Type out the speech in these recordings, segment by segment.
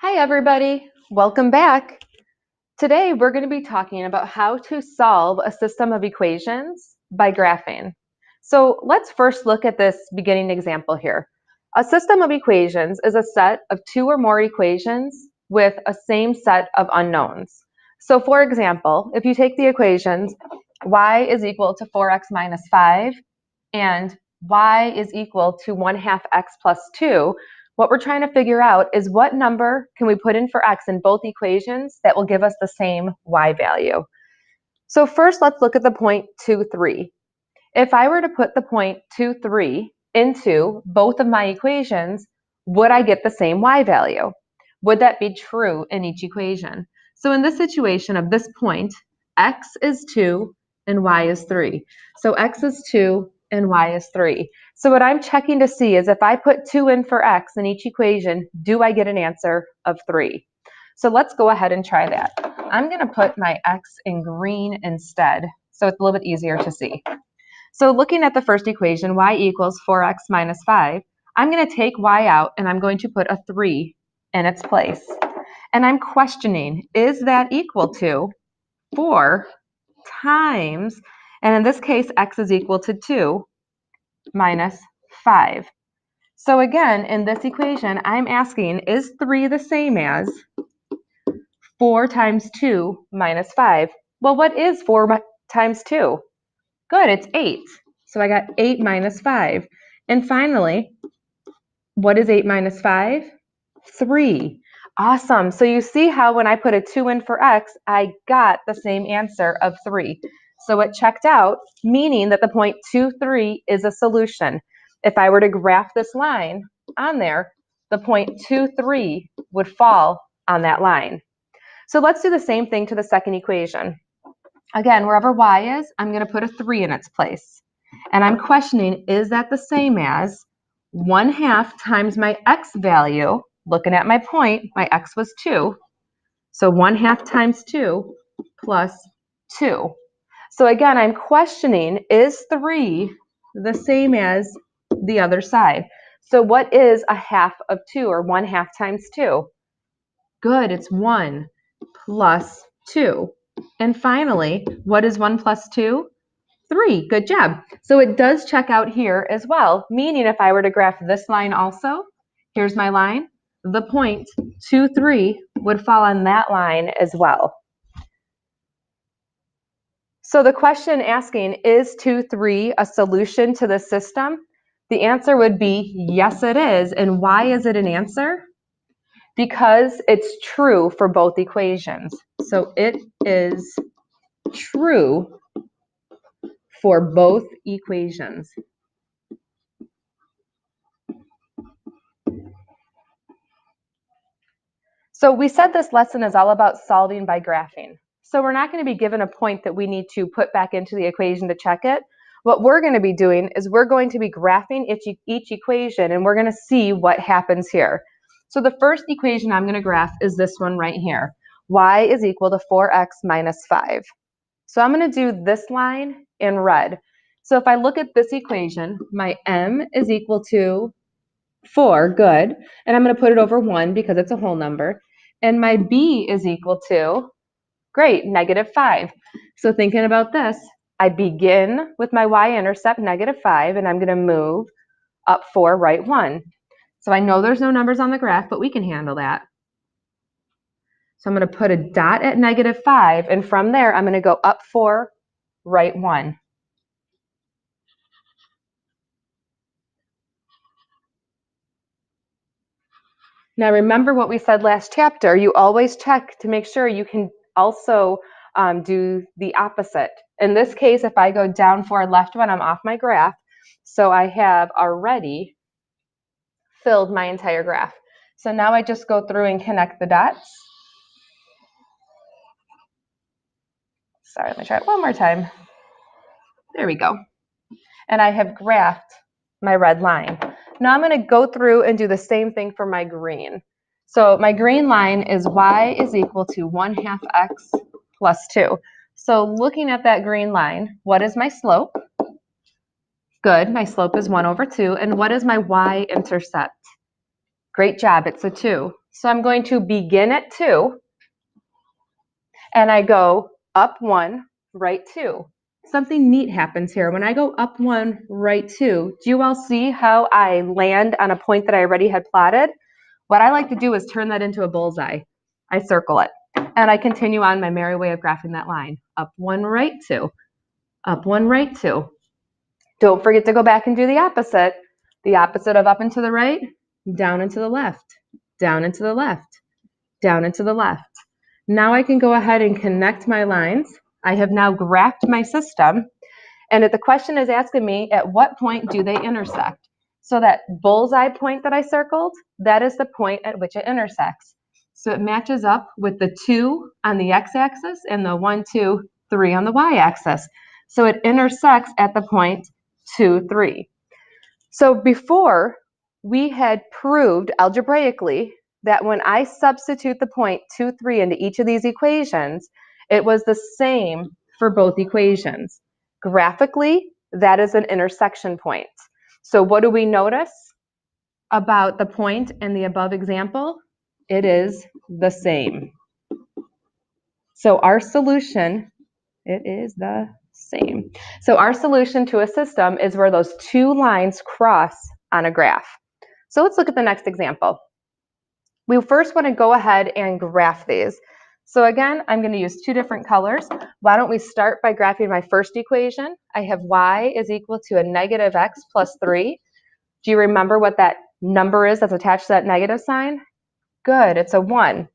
Hi everybody, welcome back. Today we're going to be talking about how to solve a system of equations by graphing. So let's first look at this beginning example here. A system of equations is a set of two or more equations with a same set of unknowns. So for example, if you take the equations y is equal to 4x minus 5 and y is equal to 1/2 x plus 2, what we're trying to figure out is what number can we put in for x in both equations that will give us the same y value. So first, let's look at the point 2, 3. If I were to put the point 2, 3 into both of my equations, would I get the same y value? Would that be true in each equation? So in this situation of this point, x is 2 and y is 3. So x is 2 and y is 3. So what I'm checking to see is if I put 2 in for x in each equation, do I get an answer of 3? So let's go ahead and try that. I'm going to put my x in green instead, so it's a little bit easier to see. So looking at the first equation, y equals 4x minus 5, I'm going to take y out and I'm going to put a 3 in its place. And I'm questioning, is that equal to 4 times, and in this case, x is equal to 2 minus 5. So again, in this equation, I'm asking, is 3 the same as 4 times 2 minus 5? Well, what is 4 times 2? Good, it's 8. So I got 8 minus 5. And finally, what is 8 minus 5? 3. Awesome. So you see how when I put a 2 in for x, I got the same answer of 3. So it checked out, meaning that the point 2, 3 is a solution. If I were to graph this line on there, the point 2, 3 would fall on that line. So let's do the same thing to the second equation. Again, wherever y is, I'm going to put a 3 in its place. And I'm questioning, is that the same as 1/2 times my x value? Looking at my point, my x was 2. So 1/2 times 2 plus 2. So again, I'm questioning, is 3 the same as the other side? So what is a half of 2, or 1/2 times 2? Good, it's 1 plus 2. And finally, what is 1 plus 2? 3. Good job. So it does check out here as well, meaning if I were to graph this line also, here's my line, the point 2, 3 would fall on that line as well. So the question asking, is 2, 3 a solution to the system? The answer would be yes, it is. And why is it an answer? Because it's true for both equations. So it is true for both equations. So we said this lesson is all about solving by graphing. So we're not going to be given a point that we need to put back into the equation to check it. What we're going to be doing is we're going to be graphing each equation, and we're going to see what happens here. So the first equation I'm going to graph is this one right here. Y is equal to 4x minus 5. So I'm going to do this line in red. So if I look at this equation, my m is equal to 4, good. And I'm going to put it over 1 because it's a whole number. And my b is equal to, great, -5. So thinking about this, I begin with my y-intercept, -5, and I'm going to move up 4, right 1. So I know there's no numbers on the graph, but we can handle that. So I'm going to put a dot at -5, and from there, I'm going to go up 4, right 1. Now remember what we said last chapter, you always check to make sure you can also do the opposite. In this case, if I go down 4 left 1, I'm off my graph. So I have already filled my entire graph. So now I just go through and connect the dots. Sorry, let me try it one more time. There we go. And I have graphed my red line. Now I'm going to go through and do the same thing for my green. So my green line is y is equal to 1/2 x plus 2. So looking at that green line, what is my slope? Good, my slope is 1/2. And what is my y-intercept? Great job, it's a 2. So I'm going to begin at 2, and I go up 1, right 2. Something neat happens here. When I go up 1, right 2, do you all see how I land on a point that I already had plotted? What I like to do is turn that into a bullseye. I circle it, and I continue on my merry way of graphing that line. Up 1, right 2. Up 1, right 2. Don't forget to go back and do the opposite. The opposite of up and to the right, down and to the left, down and to the left, down and to the left. Now I can go ahead and connect my lines. I have now graphed my system, and the question is asking me at what point do they intersect. So that bullseye point that I circled, that is the point at which it intersects. So it matches up with the 2 on the x-axis and the 1, 2, 3 on the y-axis. So it intersects at the point 2, 3. So before, we had proved algebraically that when I substitute the point 2, 3 into each of these equations, it was the same for both equations. Graphically, that is an intersection point. So what do we notice about the point in the above example? It is the same. So our solution, it is the same. So our solution to a system is where those two lines cross on a graph. So let's look at the next example. We first want to go ahead and graph these. So again, I'm going to use two different colors. Why don't we start by graphing my first equation? I have y is equal to a negative x plus 3. Do you remember what that number is that's attached to that negative sign? Good, it's a 1.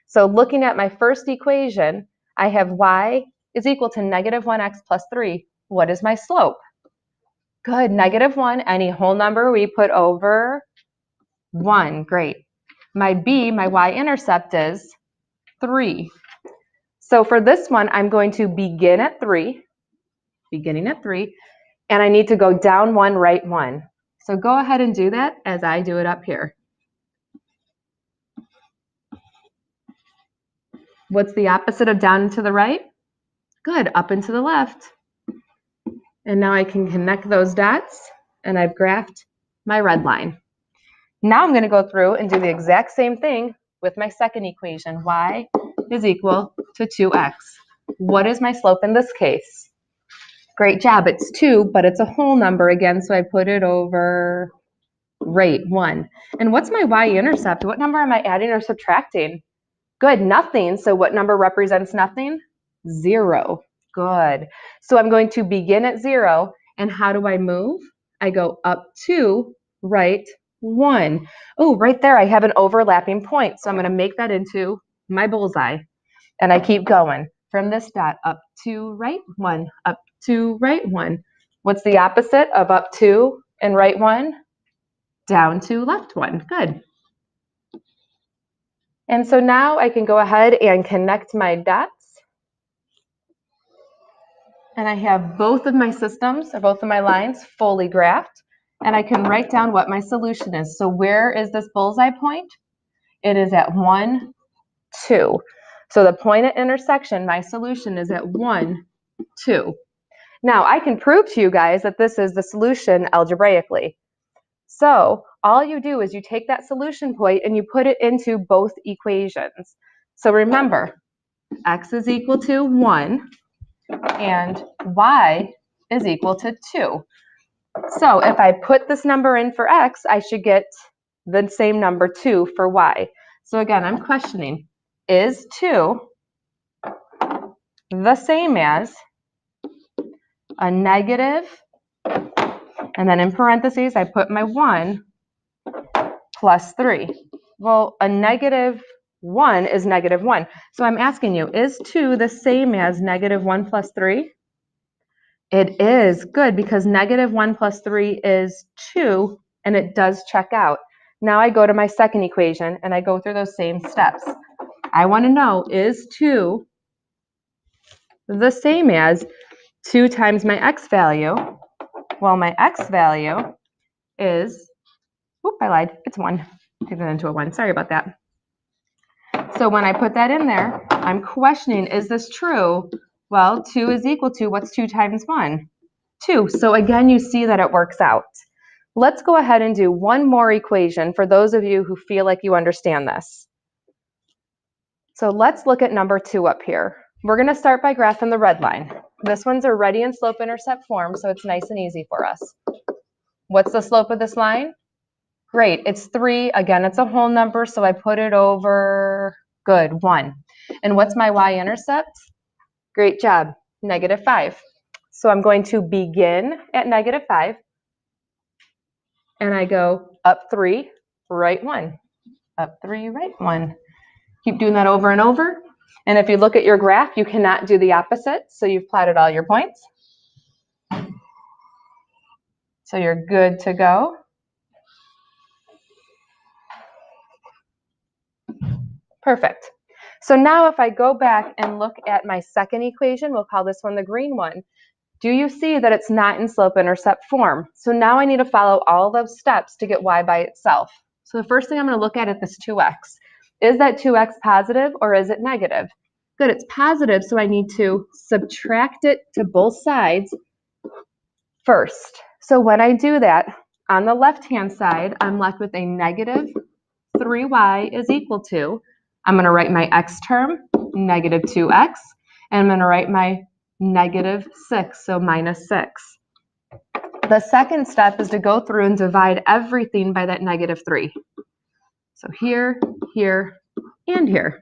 So looking at my first equation, I have y is equal to negative 1x plus 3. What is my slope? Good, negative 1. Any whole number we put over 1. Great. My b, my y-intercept is 3. So for this one, I'm going to begin at 3, beginning at 3, and I need to go down 1, right 1. So go ahead and do that as I do it up here. What's the opposite of down and to the right? Good, up and to the left. And now I can connect those dots, and I've graphed my red line. Now I'm going to go through and do the exact same thing with my second equation. Y is equal to 2x. What is my slope in this case? Great job, it's 2, but it's a whole number again, so I put it over right 1. And what's my y-intercept? What number am I adding or subtracting? Good, nothing. So what number represents nothing? 0. Good. So I'm going to begin at 0, and how do I move? I go up 2, right 1. Oh, right there I have an overlapping point, so I'm going to make that into my bullseye. And I keep going from this dot, up 2, right 1, up 2, right 1. What's the opposite of up 2 and right 1? Down 2, left 1. Good. And so now I can go ahead and connect my dots. And I have both of my systems, or both of my lines, fully graphed. And I can write down what my solution is. So where is this bullseye point? It is at 1, 2. So the point at intersection, my solution is at 1, 2. Now I can prove to you guys that this is the solution algebraically. So all you do is you take that solution point and you put it into both equations. So remember, x is equal to 1 and y is equal to 2. So if I put this number in for x, I should get the same number 2 for y. So again, I'm questioning, is 2 the same as a negative, and then in parentheses, I put my 1 plus 3. Well, a negative 1 is negative 1. So I'm asking you, is 2 the same as negative 1 plus 3? It is. Good, because negative 1 plus 3 is 2, and it does check out. Now I go to my second equation, and I go through those same steps. I want to know, is 2 the same as 2 times my x value? Well, my x value is, oop, I lied, it's 1. Take that into a 1, sorry about that. So when I put that in there, I'm questioning, is this true? Well, 2 is equal to, what's 2 times 1? 2. So again, you see that it works out. Let's go ahead and do one more equation for those of you who feel like you understand this. So let's look at number 2 up here. We're going to start by graphing the red line. This one's already in slope-intercept form, so it's nice and easy for us. What's the slope of this line? Great, it's 3. Again, it's a whole number, so I put it over, good, 1. And what's my y-intercept? Great job, -5. So I'm going to begin at -5, and I go up 3, right 1. Up 3, right 1. Keep doing that over and over. And if you look at your graph, you cannot do the opposite, so you've plotted all your points. So you're good to go. Perfect. So now if I go back and look at my second equation, we'll call this one the green one. Do you see that it's not in slope-intercept form? So now I need to follow all those steps to get y by itself. So the first thing I'm going to look at is this 2x. Is that 2x positive or is it negative? Good, it's positive, so I need to subtract it to both sides first. So when I do that, on the left-hand side, I'm left with a negative 3y is equal to, I'm going to write my x term, negative 2x, and I'm going to write my negative 6, so minus 6. The second step is to go through and divide everything by that negative 3. So here, here, and here.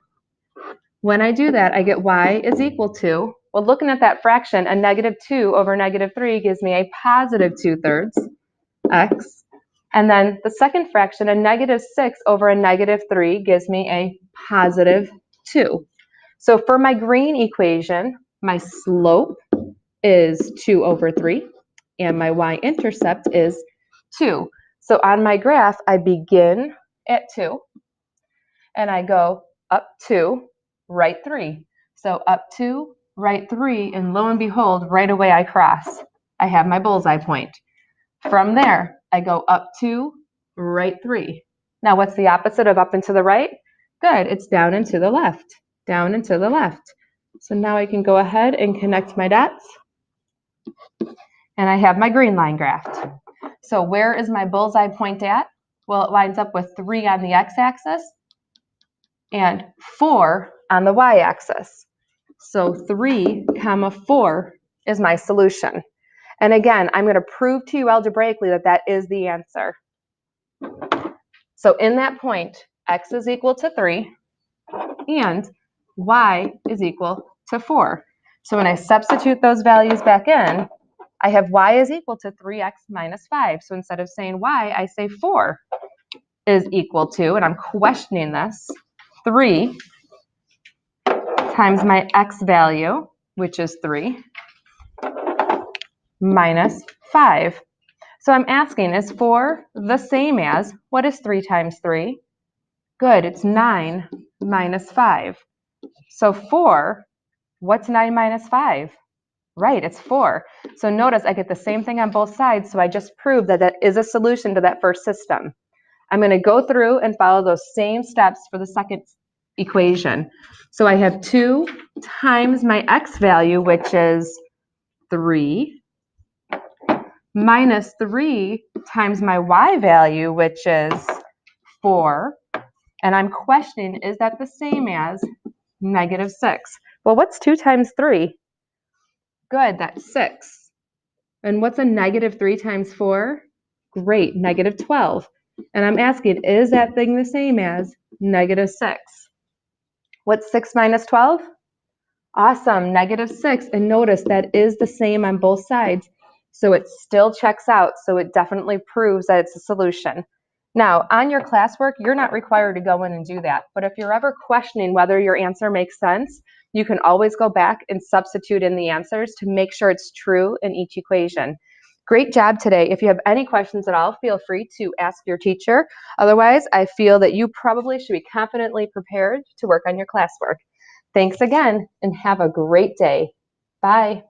When I do that, I get y is equal to, well, looking at that fraction, a negative 2 over negative 3 gives me a positive 2/3 x. And then the second fraction, a negative 6 over a negative 3 gives me a positive 2. So for my green equation, my slope is 2 over 3, and my y-intercept is 2. So on my graph, I begin at 2, and I go up 2, right 3. So up 2, right 3, and lo and behold, right away I cross. I have my bullseye point. From there, I go up 2, right 3. Now what's the opposite of up and to the right? Good, it's down and to the left. Down and to the left. So now I can go ahead and connect my dots. And I have my green line graphed. So where is my bullseye point at? Well, it lines up with 3 on the x-axis and 4 on the y-axis. So 3, 4 is my solution. And again, I'm going to prove to you algebraically that that is the answer. So in that point, x is equal to 3 and y is equal to 4. So when I substitute those values back in, I have y is equal to 3x minus 5. So instead of saying y, I say 4 is equal to, and I'm questioning this, 3 times my x value, which is 3, minus 5. So I'm asking, is 4 the same as, what is 3 times 3? Good, it's 9 minus 5. So 4, what's 9 minus 5? Right, it's 4. So notice I get the same thing on both sides, so I just proved that that is a solution to that first system. I'm going to go through and follow those same steps for the second equation. So I have 2 times my x value, which is 3, minus 3 times my y value, which is 4. And I'm questioning, is that the same as negative 6? Well, what's 2 times 3? Good, that's 6. And what's a negative 3 times 4? Great, negative 12. And I'm asking, is that thing the same as negative 6? What's 6 minus 12? Awesome, negative 6. And notice that is the same on both sides. So it still checks out. So it definitely proves that it's a solution. Now, on your classwork, you're not required to go in and do that. But if you're ever questioning whether your answer makes sense, you can always go back and substitute in the answers to make sure it's true in each equation. Great job today. If you have any questions at all, feel free to ask your teacher. Otherwise, I feel that you probably should be confidently prepared to work on your classwork. Thanks again, and have a great day. Bye.